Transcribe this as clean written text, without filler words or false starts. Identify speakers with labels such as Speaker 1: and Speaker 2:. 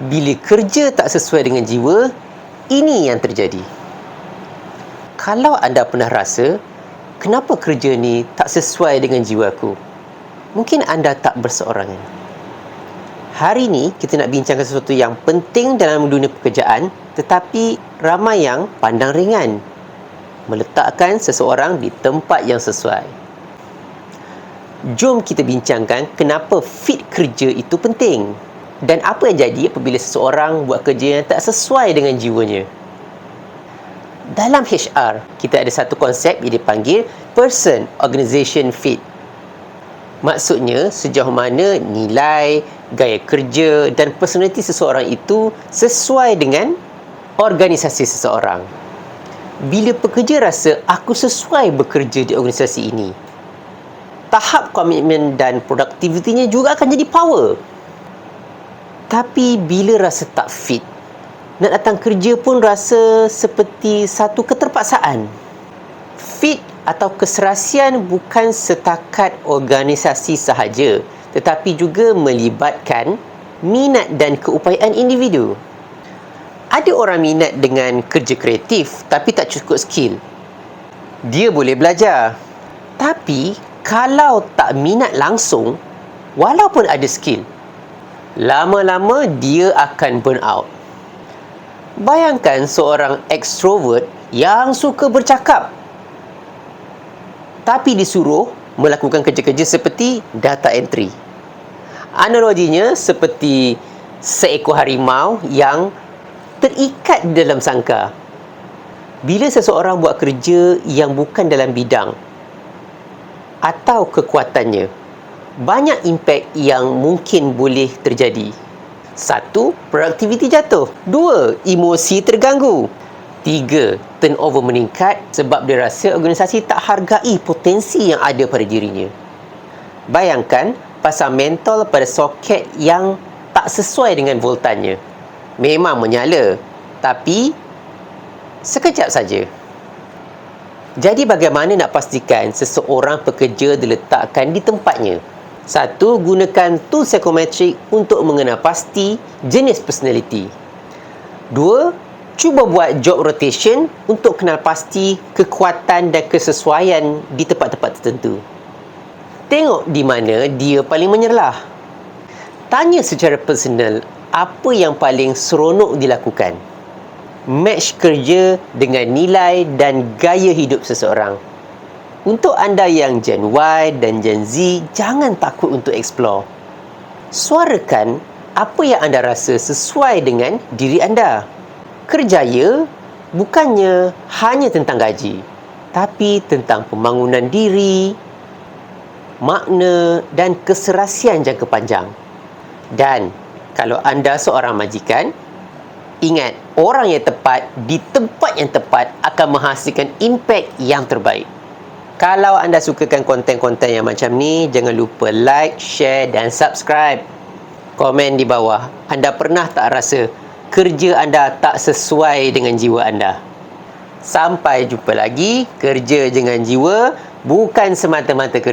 Speaker 1: Bila kerja tak sesuai dengan jiwa, ini yang terjadi. Kalau anda pernah rasa, kenapa kerja ni tak sesuai dengan jiwaku? Mungkin anda tak berseorangan. Hari ini kita nak bincangkan sesuatu yang penting dalam dunia pekerjaan, tetapi ramai yang pandang ringan. Meletakkan seseorang di tempat yang sesuai. Jom kita bincangkan kenapa fit kerja itu penting. Dan apa yang jadi apabila seseorang buat kerja yang tak sesuai dengan jiwanya. Dalam HR, kita ada satu konsep yang dipanggil Person Organisation Fit. Maksudnya, sejauh mana nilai, gaya kerja dan personaliti seseorang itu sesuai dengan organisasi seseorang. Bila pekerja rasa, aku sesuai bekerja di organisasi ini, tahap komitmen dan produktivitinya juga akan jadi power. Tapi bila rasa tak fit, nak datang kerja pun rasa seperti satu keterpaksaan. Fit atau keserasian bukan setakat organisasi sahaja, tetapi juga melibatkan minat dan keupayaan individu. Ada orang minat dengan kerja kreatif tapi tak cukup skill. Dia boleh belajar. Tapi kalau tak minat langsung, walaupun ada skill, lama-lama dia akan burn out. Bayangkan seorang extrovert yang suka bercakap, tapi disuruh melakukan kerja-kerja seperti data entry. Analoginya seperti seekor harimau yang terikat di dalam sangkar. Bila seseorang buat kerja yang bukan dalam bidang atau kekuatannya, banyak impak yang mungkin boleh terjadi. 1. Produktiviti jatuh. 2. Emosi terganggu. 3. Turnover meningkat sebab dia rasa organisasi tak hargai potensi yang ada pada dirinya. Bayangkan pasang mentol pada soket yang tak sesuai dengan voltanya. Memang menyala, tapi sekejap saja. Jadi bagaimana nak pastikan seseorang pekerja diletakkan di tempatnya? 1. Gunakan tool psikometrik untuk mengenal pasti jenis personaliti. 2. Cuba buat job rotation untuk kenal pasti kekuatan dan kesesuaian di tempat-tempat tertentu. Tengok di mana dia paling menyerlah. Tanya secara personal apa yang paling seronok dilakukan. Match kerja dengan nilai dan gaya hidup seseorang. Untuk anda yang Gen Y dan Gen Z, jangan takut untuk explore. Suarakan apa yang anda rasa sesuai dengan diri anda. Kerjaya bukannya hanya tentang gaji, tapi tentang pembangunan diri, makna dan keserasian jangka panjang. Dan kalau anda seorang majikan, ingat, orang yang tepat di tempat yang tepat akan menghasilkan impak yang terbaik. Kalau anda sukakan konten-konten yang macam ni, jangan lupa like, share dan subscribe. Komen di bawah, anda pernah tak rasa kerja anda tak sesuai dengan jiwa anda? Sampai jumpa lagi. Kerja dengan jiwa, bukan semata-mata kerja.